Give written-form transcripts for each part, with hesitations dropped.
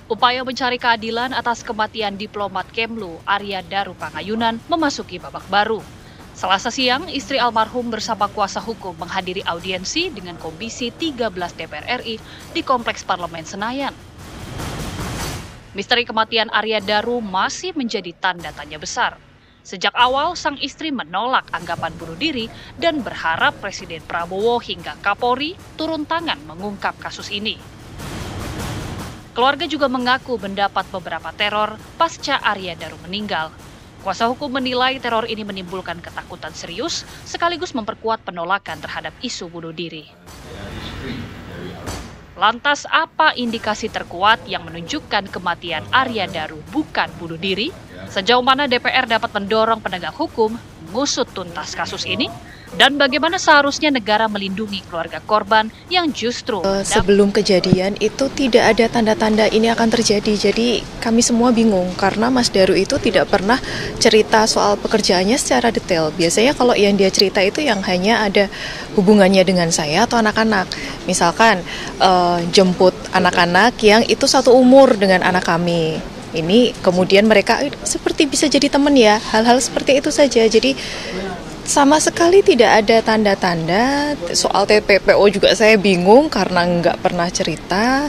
Upaya mencari keadilan atas kematian diplomat Kemlu Arya Daru Pangayunan memasuki babak baru. Selasa siang, istri almarhum bersama kuasa hukum menghadiri audiensi dengan Komisi 13 DPR RI di Kompleks Parlemen Senayan. Misteri kematian Arya Daru masih menjadi tanda tanya besar. Sejak awal, sang istri menolak anggapan bunuh diri dan berharap Presiden Prabowo hingga Kapolri turun tangan mengungkap kasus ini. Keluarga juga mengaku mendapat beberapa teror pasca Arya Daru meninggal. Kuasa hukum menilai teror ini menimbulkan ketakutan serius sekaligus memperkuat penolakan terhadap isu bunuh diri. Lantas apa indikasi terkuat yang menunjukkan kematian Arya Daru bukan bunuh diri? Sejauh mana DPR dapat mendorong penegak hukum mengusut tuntas kasus ini? Dan bagaimana seharusnya negara melindungi keluarga korban yang justru sebelum kejadian itu tidak ada tanda-tanda ini akan terjadi. Jadi kami semua bingung karena Mas Daru itu tidak pernah cerita soal pekerjaannya secara detail. Biasanya kalau yang dia cerita itu yang hanya ada hubungannya dengan saya atau anak-anak. Misalkan jemput anak-anak yang itu satu umur dengan anak kami. Ini kemudian mereka seperti bisa jadi teman ya, hal-hal seperti itu saja. Jadi sama sekali tidak ada tanda-tanda. Soal TPPO juga saya bingung karena nggak pernah cerita.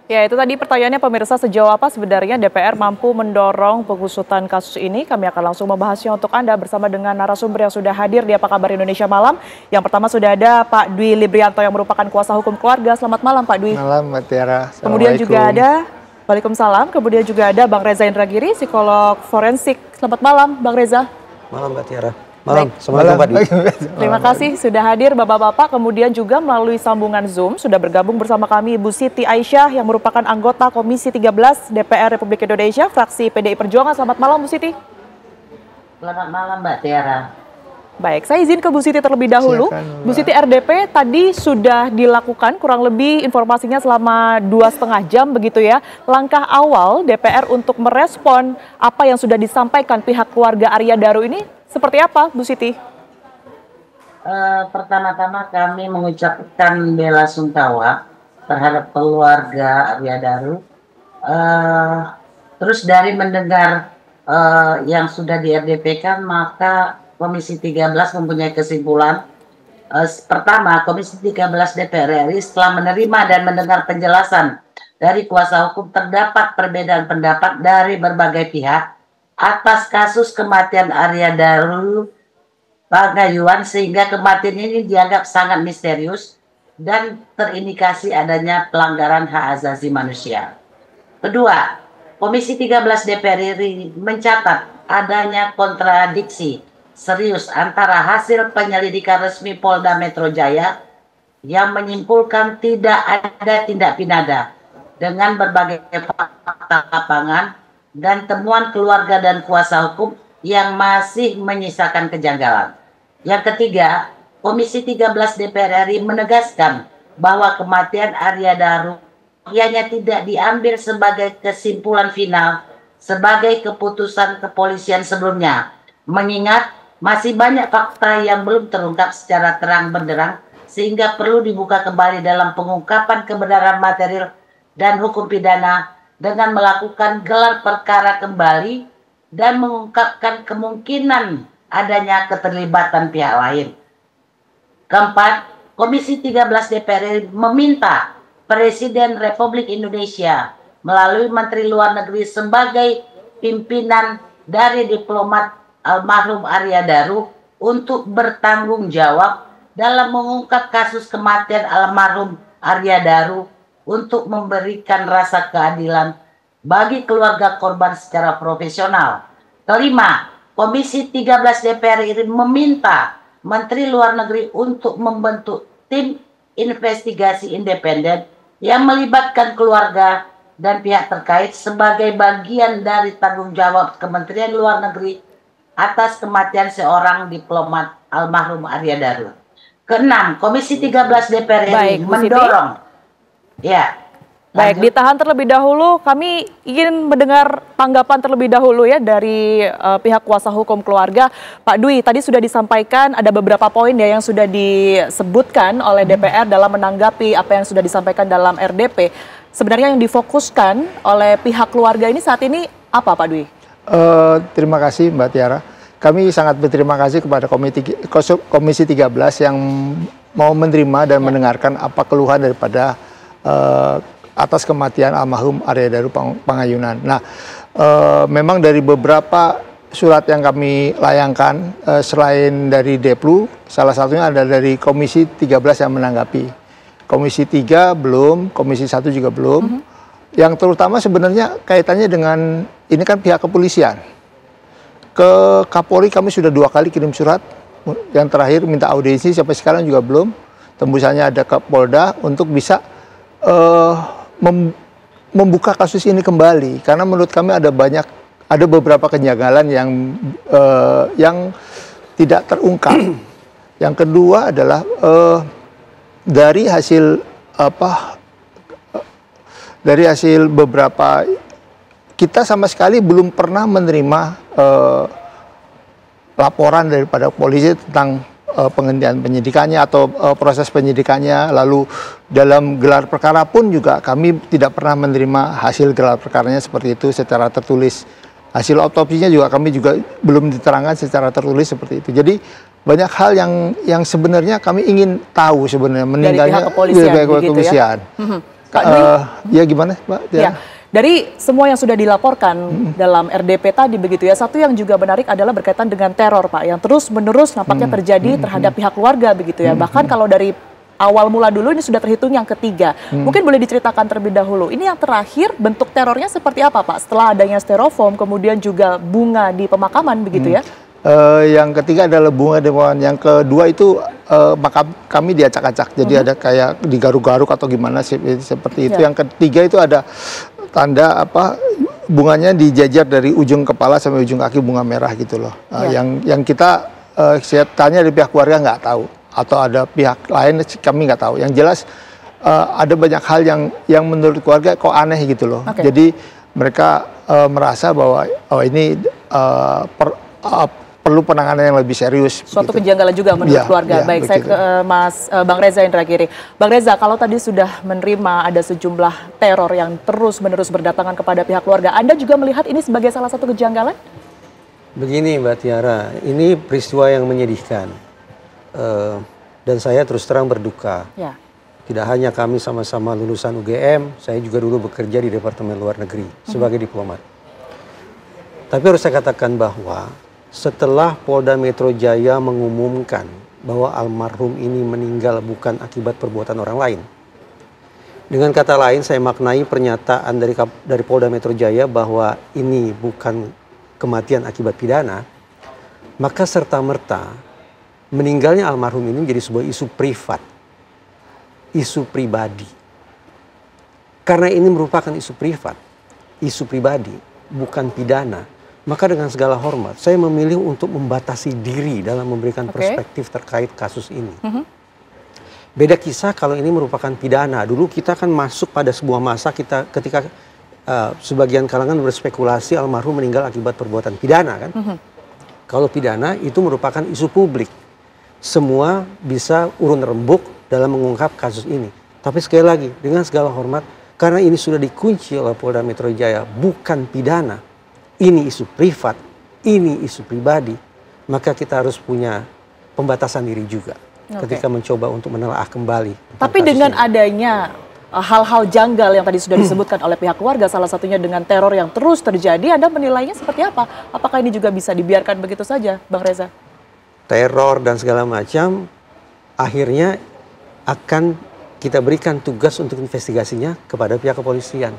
Ya, itu tadi pertanyaannya pemirsa, sejauh apa sebenarnya DPR mampu mendorong pengusutan kasus ini. Kami akan langsung membahasnya untuk Anda bersama dengan narasumber yang sudah hadir di Apa Kabar Indonesia Malam. Yang pertama sudah ada Pak Dwi Librianto yang merupakan kuasa hukum keluarga. Selamat malam Pak Dwi. Malam Mbak Tiara. Kemudian juga ada, Waalaikumsalam. Kemudian juga ada Bang Reza Indragiri, psikolog forensik. Selamat malam Bang Reza. Malam Mbak Tiara. Malam. Malam. Terima kasih sudah hadir Bapak-Bapak. Kemudian juga melalui sambungan Zoom sudah bergabung bersama kami Ibu Siti Aisyah yang merupakan anggota Komisi 13 DPR Republik Indonesia, fraksi PDI Perjuangan. Selamat malam Bu Siti. Selamat malam Mbak Tiara. Baik, saya izin ke Bu Siti terlebih dahulu. Silakan, Bu Siti, RDP tadi sudah dilakukan kurang lebih informasinya selama 2,5 jam begitu ya. Langkah awal DPR untuk merespon apa yang sudah disampaikan pihak keluarga Arya Daru ini seperti apa Bu Siti? Pertama-tama kami mengucapkan bela sungkawa terhadap keluarga Arya Daru. Terus dari mendengar yang sudah di RDP-kan, maka Komisi 13 mempunyai kesimpulan. Pertama, Komisi 13 DPR RI setelah menerima dan mendengar penjelasan dari kuasa hukum, terdapat perbedaan pendapat dari berbagai pihak atas kasus kematian Arya Daru Pangayunan, sehingga kematian ini dianggap sangat misterius dan terindikasi adanya pelanggaran hak asasi manusia. Kedua, Komisi 13 DPR RI mencatat adanya kontradiksi serius antara hasil penyelidikan resmi Polda Metro Jaya yang menyimpulkan tidak ada tindak pidana dengan berbagai fakta lapangan dan temuan keluarga dan kuasa hukum yang masih menyisakan kejanggalan. Yang ketiga, Komisi 13 DPR RI menegaskan bahwa kematian Arya Daru hanya tidak diambil sebagai kesimpulan final sebagai keputusan kepolisian sebelumnya, mengingat masih banyak fakta yang belum terungkap secara terang benderang sehingga perlu dibuka kembali dalam pengungkapan kebenaran material dan hukum pidana dengan melakukan gelar perkara kembali dan mengungkapkan kemungkinan adanya keterlibatan pihak lain. Keempat, Komisi 13 DPR RI meminta Presiden Republik Indonesia melalui Menteri Luar Negeri sebagai pimpinan dari diplomat almarhum Arya Daru untuk bertanggung jawab dalam mengungkap kasus kematian almarhum Arya Daru untuk memberikan rasa keadilan bagi keluarga korban secara profesional. Kelima, Komisi 13 DPR RI meminta Menteri Luar Negeri untuk membentuk tim investigasi independen yang melibatkan keluarga dan pihak terkait sebagai bagian dari tanggung jawab Kementerian Luar Negeri atas kematian seorang diplomat almarhum Arya Daru. Keenam, Komisi 13 DPR RI mendorong Baik, ditahan terlebih dahulu. Kami ingin mendengar tanggapan terlebih dahulu ya dari pihak kuasa hukum keluarga. Pak Dwi, tadi sudah disampaikan ada beberapa poin ya yang sudah disebutkan oleh DPR dalam menanggapi apa yang sudah disampaikan dalam RDP. Sebenarnya yang difokuskan oleh pihak keluarga ini saat ini apa, Pak Dwi? Terima kasih Mbak Tiara. Kami sangat berterima kasih kepada Komisi 13 yang mau menerima dan mendengarkan apa keluhan daripada atas kematian almarhum Arya Daru Pangayunan. Nah, memang dari beberapa surat yang kami layangkan, selain dari Deplu, salah satunya ada dari Komisi 13 yang menanggapi. Komisi 3 belum, Komisi 1 juga belum. Yang terutama sebenarnya kaitannya dengan, ini kan pihak kepolisian. Ke Kapolri kami sudah 2 kali kirim surat, yang terakhir minta audiensi, sampai sekarang juga belum. Tembusannya ada ke Polda untuk bisa membuka kasus ini kembali, karena menurut kami ada beberapa kejanggalan yang tidak terungkap. Yang kedua adalah dari hasil beberapa, kita sama sekali belum pernah menerima laporan daripada polisi tentang penghentian penyidikannya atau proses penyidikannya. Lalu dalam gelar perkara pun juga kami tidak pernah menerima hasil gelar perkaranya seperti itu secara tertulis. Hasil otopsinya juga kami juga belum diterangkan secara tertulis seperti itu. Jadi banyak hal yang sebenarnya kami ingin tahu sebenarnya meninggalnya dari pihak kepolisian. Ya gimana, Mbak? Ya. Dari semua yang sudah dilaporkan dalam RDP tadi begitu ya, satu yang juga menarik adalah berkaitan dengan teror, Pak, yang terus-menerus nampaknya terjadi terhadap pihak keluarga begitu ya. Bahkan kalau dari awal mula dulu ini sudah terhitung yang ketiga. Mungkin boleh diceritakan terlebih dahulu. Ini yang terakhir bentuk terornya seperti apa, Pak? Setelah adanya styrofoam, kemudian juga bunga di pemakaman begitu ya? Yang ketiga adalah bunga di pemakaman. Yang kedua itu makam kami diacak-acak. Jadi ada kayak digaruk-garuk atau gimana seperti itu. Yang ketiga itu ada tanda bunganya dijajar dari ujung kepala sampai ujung kaki, bunga merah gitu loh. Yang kita saya tanya dari pihak keluarga nggak tahu, atau ada pihak lain kami nggak tahu. Yang jelas ada banyak hal yang menurut keluarga kok aneh gitu loh. Jadi mereka merasa bahwa ini perlu penanganan yang lebih serius. Suatu gitu. kejanggalan juga menurut keluarga. Baik, saya ke Bang Reza Indra Giri. Bang Reza, kalau tadi sudah menerima ada sejumlah teror yang terus-menerus berdatangan kepada pihak keluarga, Anda juga melihat ini sebagai salah satu kejanggalan? Begini Mbak Tiara, ini peristiwa yang menyedihkan. Dan saya terus terang berduka. Ya. Tidak hanya kami sama-sama lulusan UGM, saya juga dulu bekerja di Departemen Luar Negeri sebagai diplomat. Tapi harus saya katakan bahwa setelah Polda Metro Jaya mengumumkan bahwa almarhum ini meninggal bukan akibat perbuatan orang lain. Dengan kata lain, saya maknai pernyataan dari Polda Metro Jaya bahwa ini bukan kematian akibat pidana, maka serta-merta meninggalnya almarhum ini menjadi sebuah isu privat, isu pribadi. Karena ini merupakan isu privat, isu pribadi, bukan pidana. Maka dengan segala hormat, saya memilih untuk membatasi diri dalam memberikan perspektif terkait kasus ini. Beda kisah kalau ini merupakan pidana. Dulu kita kan masuk pada sebuah masa ketika sebagian kalangan berspekulasi almarhum meninggal akibat perbuatan pidana kan. Kalau pidana itu merupakan isu publik. Semua bisa urun rembuk dalam mengungkap kasus ini. Tapi sekali lagi, dengan segala hormat, karena ini sudah dikunci oleh Polda Metro Jaya, bukan pidana. Ini isu privat, ini isu pribadi, maka kita harus punya pembatasan diri juga ketika mencoba untuk menelaah kembali. Tapi dengan adanya hal-hal janggal yang tadi sudah disebutkan oleh pihak keluarga, salah satunya dengan teror yang terus terjadi, Anda menilainya seperti apa? Apakah ini juga bisa dibiarkan begitu saja, Bang Reza? Teror dan segala macam, akhirnya akan kita berikan tugas untuk investigasinya kepada pihak kepolisian.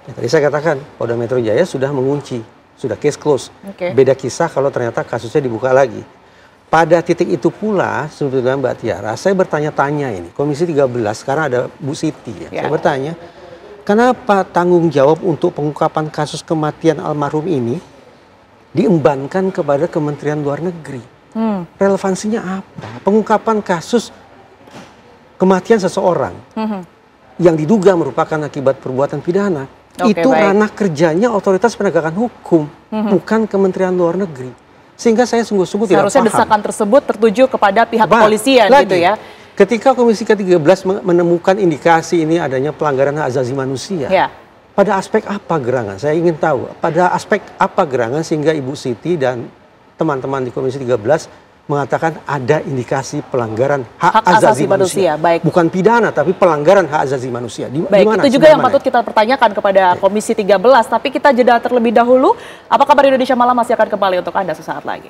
Ya, tadi saya katakan, Polda Metro Jaya sudah mengunci, sudah case close. Beda kisah kalau ternyata kasusnya dibuka lagi. Pada titik itu pula, sebetulnya Mbak Tiara, saya bertanya-tanya ini, Komisi 13, sekarang ada Bu Siti ya. Saya bertanya, kenapa tanggung jawab untuk pengungkapan kasus kematian almarhum ini diembankan kepada Kementerian Luar Negeri? Relevansinya apa? Pengungkapan kasus kematian seseorang yang diduga merupakan akibat perbuatan pidana, itu ranah kerjanya otoritas penegakan hukum, bukan Kementerian Luar Negeri. Sehingga saya sungguh-sungguh tidak paham. Seharusnya desakan tersebut tertuju kepada pihak kepolisian gitu ya. Ketika Komisi ke-13 menemukan indikasi ini adanya pelanggaran hak asasi manusia, pada aspek apa gerangan? Saya ingin tahu, pada aspek apa gerangan sehingga Ibu Siti dan teman-teman di Komisi 13 mengatakan ada indikasi pelanggaran hak asasi manusia. Baik. Bukan pidana, tapi pelanggaran hak asasi manusia. Baik, itu juga yang patut kita pertanyakan kepada Komisi 13. Tapi kita jeda terlebih dahulu. Apa kabar Indonesia Malam masih akan kembali untuk Anda sesaat lagi.